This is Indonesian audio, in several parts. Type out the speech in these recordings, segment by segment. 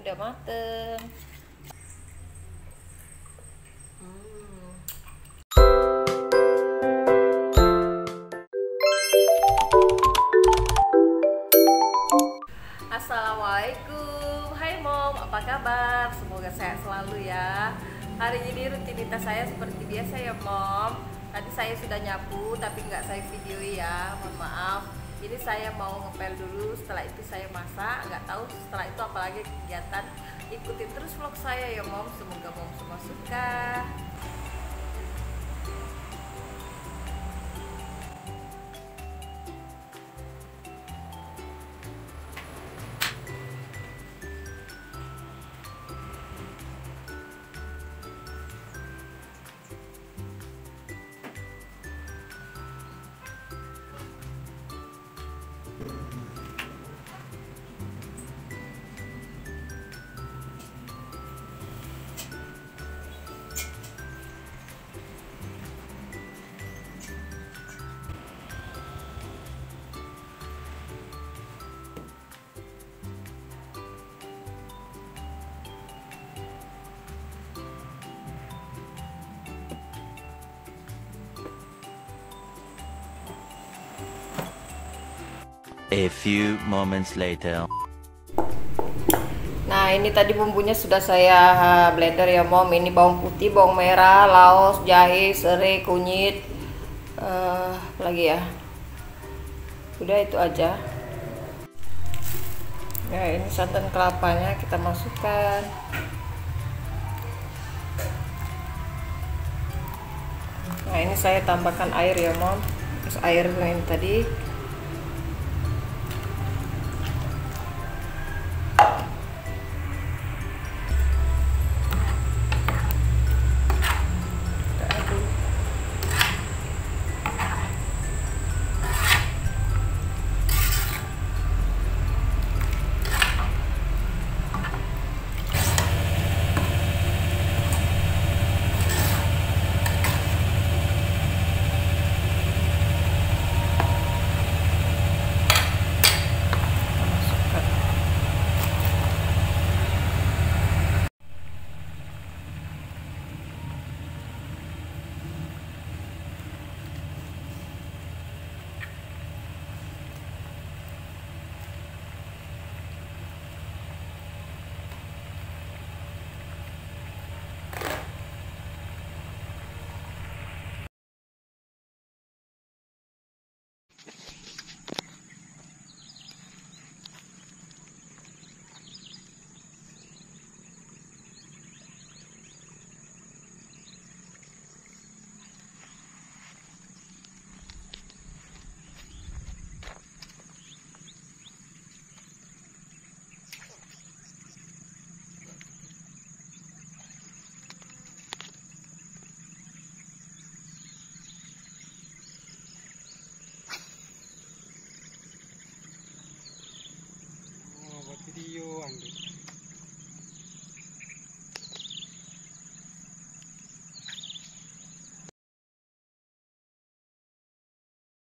udah mateng. Assalamualaikum, hai Mom, apa kabar? Semoga sehat selalu ya. Hari ini rutinitas saya seperti biasa ya Mom. Tadi saya sudah nyapu tapi nggak saya video ya, mohon maaf. Ini saya mau ngepel dulu, setelah itu saya masak. Nggak tahu setelah itu apalagi kegiatan. Ikutin terus vlog saya ya Mom, semoga Mom semua suka. A few moments later. Nah ini tadi bumbunya sudah saya blender ya Mom. Ini bawang putih, bawang merah, laos, jahe, serai, kunyit, apa lagi ya, udah itu aja ya. Ini santan kelapanya kita masukkan. Nah ini saya tambahkan air ya Mom. Terus air ini tadi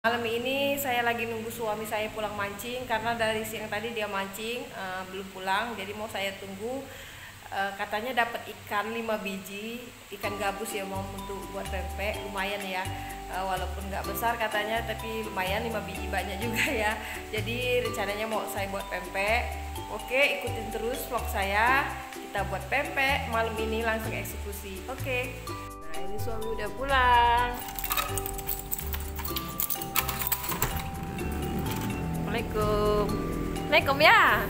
malam ini saya lagi nunggu suami saya pulang mancing, karena dari siang tadi dia mancing belum pulang, jadi mau saya tunggu. Katanya dapat ikan 5 biji, ikan gabus ya Mom, untuk buat pempek. Lumayan ya, walaupun nggak besar katanya, tapi lumayan 5 biji, banyak juga ya. Jadi rencananya mau saya buat pempek. Oke, ikutin terus vlog saya, kita buat pempek malam ini, langsung eksekusi. Oke. Nah ini suami udah pulang. Assalamualaikum. Assalamualaikum ya.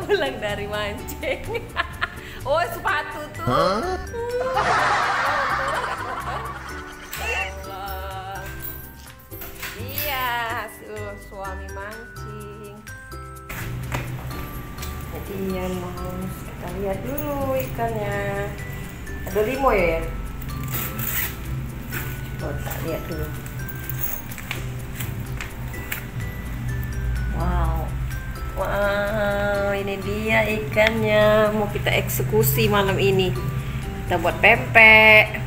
Pulang dari mancing. Oh sepatu tuh. Iya, suami mancing. Jadi ya mau kita lihat dulu ikannya. Ada limo ya? Coba kita lihat dulu. Wow, ini dia ikannya, mau kita eksekusi malam ini. Kita buat pempek.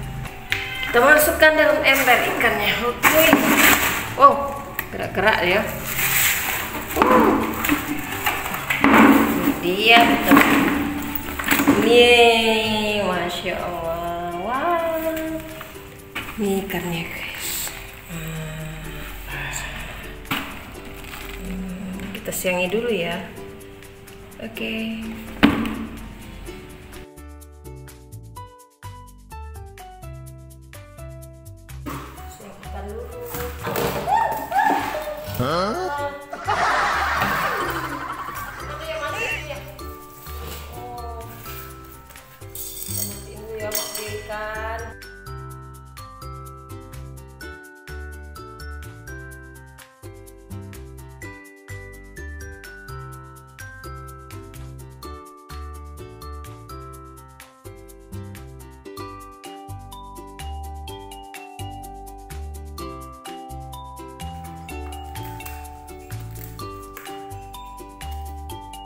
Kita masukkan dalam ember ikannya. Oke. Wow, gerak-gerak ya. dia tuh. Nih, masya Allah, wow, ini ikannya guys. Kita siangi dulu ya. Oke. Siangkan dulu. Ikan.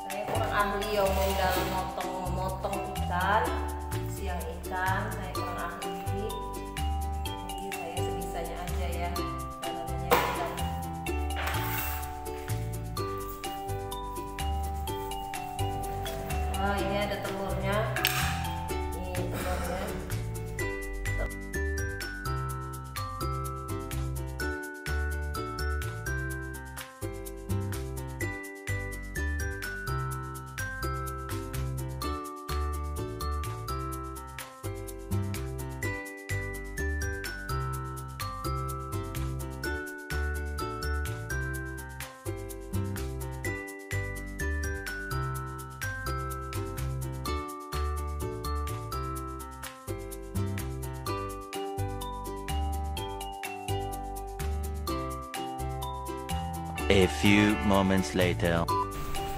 Saya kurang ahli ya mau dalam motong ikan. Siang ikan saya kurang ahli, jadi saya sebisanya aja ya caranya ikan. Wah, ini ada telurnya, ini telurnya. A few moments later.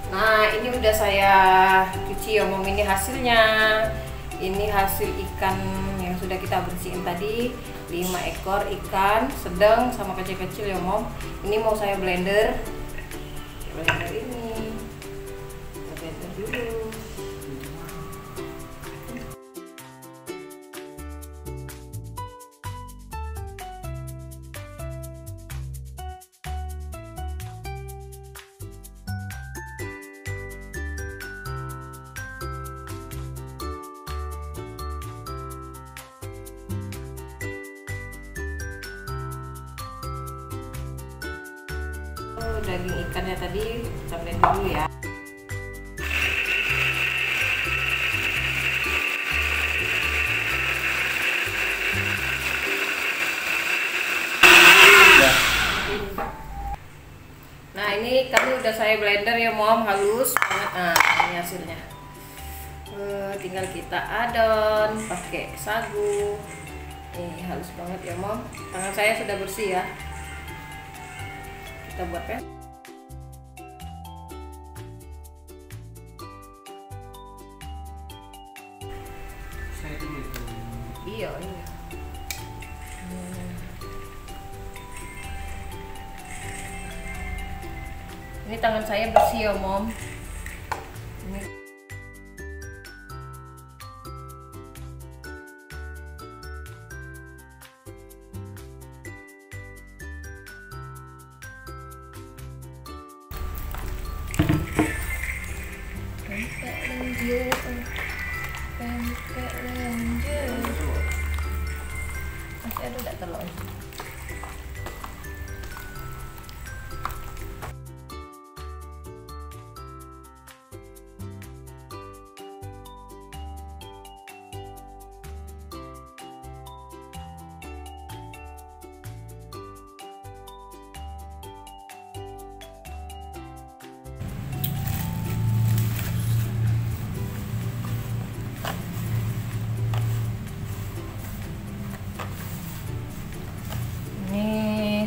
Nah, ini udah saya cuci ya Mom, ini hasilnya. Ini hasil ikan yang sudah kita bersihin tadi, 5 ekor ikan sedang sama kecil-kecil ya Mom. Ini mau saya blender. Blender ini. Kita blender dulu. Daging ikannya tadi kita blend dulu ya. Nah, ini kami udah saya blender ya Mom, halus banget. Nah, ini hasilnya. Tinggal kita adon pakai sagu. Ini halus banget ya Mom. Tangan saya sudah bersih ya. Kita buat ya. Iya. Ini tangan saya bersih ya Mom. Ini. Masih ada tak telur?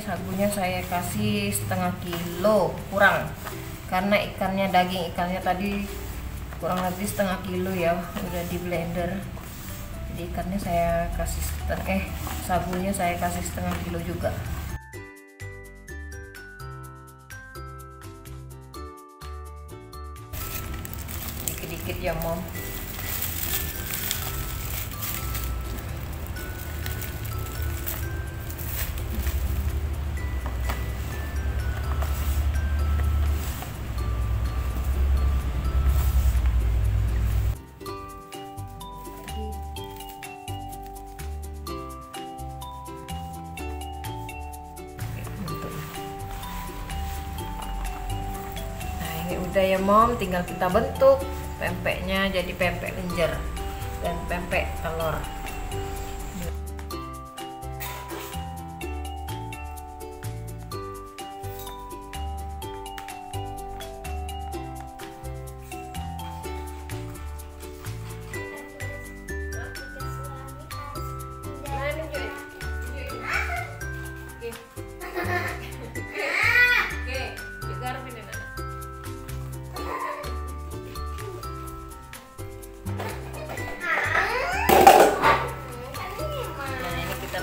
Sagunya saya kasih setengah kilo kurang, karena ikannya, daging ikannya tadi kurang lebih setengah kilo ya, udah di blender. Jadi ikannya saya kasih sagunya saya kasih setengah kilo juga. Dikit-dikit ya Mom. Ini udah ya Mom, tinggal kita bentuk pempeknya jadi pempek lenjer dan pempek telur.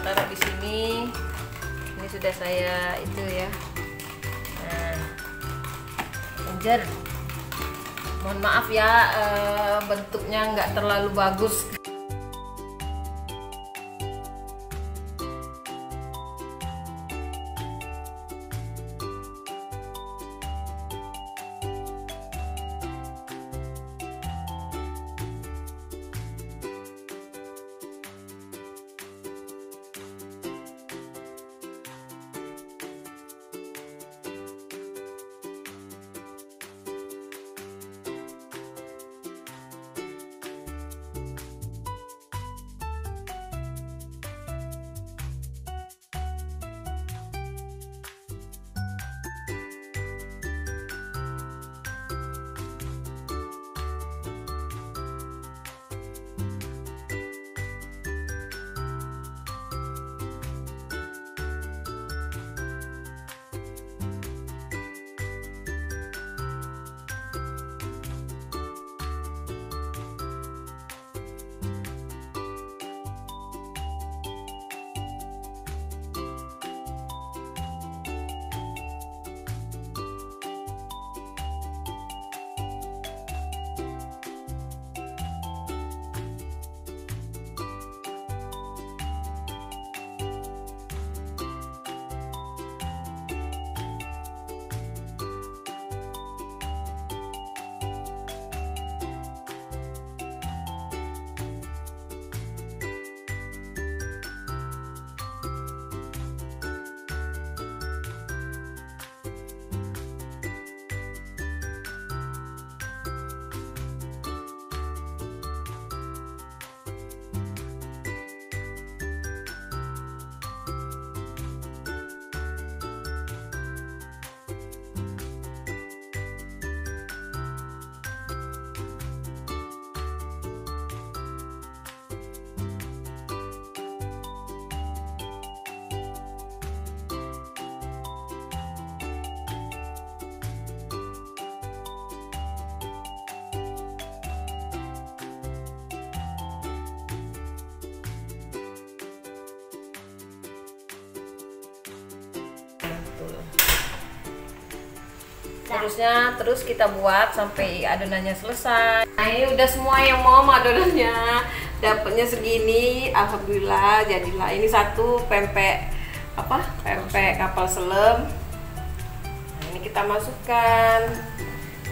Taruh di sini. Ini sudah saya itu ya. Nah, lenjer. Mohon maaf ya, bentuknya nggak terlalu bagus. Terus kita buat sampai adonannya selesai. Nah, ini udah semua ya Mom, adonannya. Dapatnya segini, alhamdulillah jadilah. Ini satu pempek pempek kapal selam. Nah, ini kita masukkan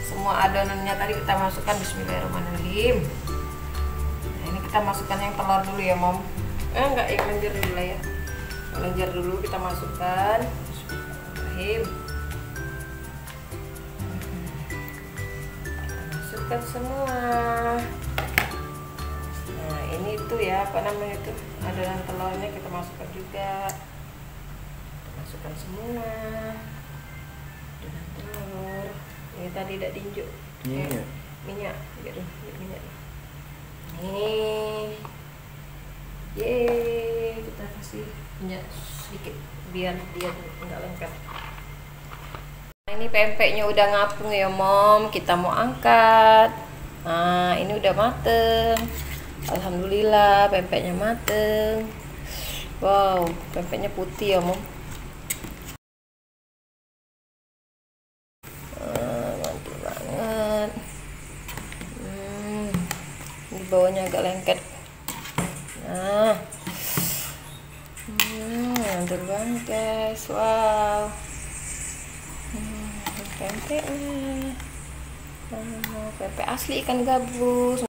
semua adonannya tadi, kita masukkan. Bismillahirrahmanirrahim. Nah, ini kita masukkan yang telur dulu ya Mom. Enggak, yang lenjer dulu lah ya. Lenjer dulu kita masukkan. Bismillahirrahmanirrahim. Masukkan semua. Nah, ini tuh ya, apa namanya itu, adonan telurnya kita masukkan juga. Kita masukkan semua adonan telur. Ini tadi tidak diinjak. Minyak, minyak. Nih, kita kasih minyak sedikit biar dia enggak lengket. Ini pempeknya udah ngapung ya Mom, kita mau angkat. Nah, ini udah mateng. Alhamdulillah pempeknya mateng. Wow, pempeknya putih ya Mom. Mantap banget. Ini bawahnya agak lengket. Nah, mantap banget guys. Wow. Pempeknya, pempek asli ikan gabus.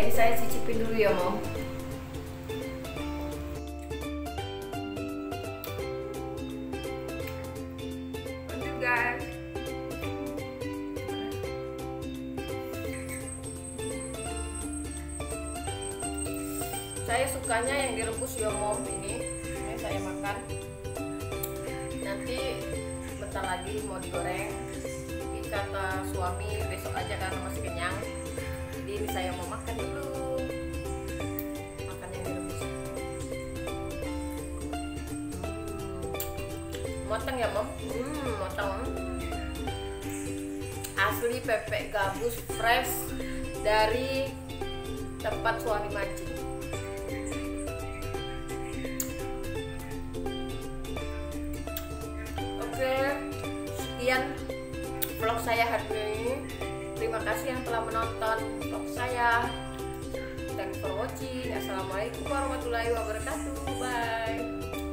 Ini saya cicipin dulu ya, Mom. Lanjut, guys. Saya sukanya yang direbus ya, Mom. Ini saya makan. Nanti bentar lagi mau digoreng. Kata suami besok aja karena masih kenyang. Jadi ini saya mau makan dulu. Makan yang direbus. Matang ya, Mom? Matang. Asli pepek gabus fresh dari tempat suami mancing. Oke, sekian vlog saya hari ini. Terima kasih yang telah menonton vlog saya. Thanks for watching. Assalamualaikum warahmatullahi wabarakatuh. Bye.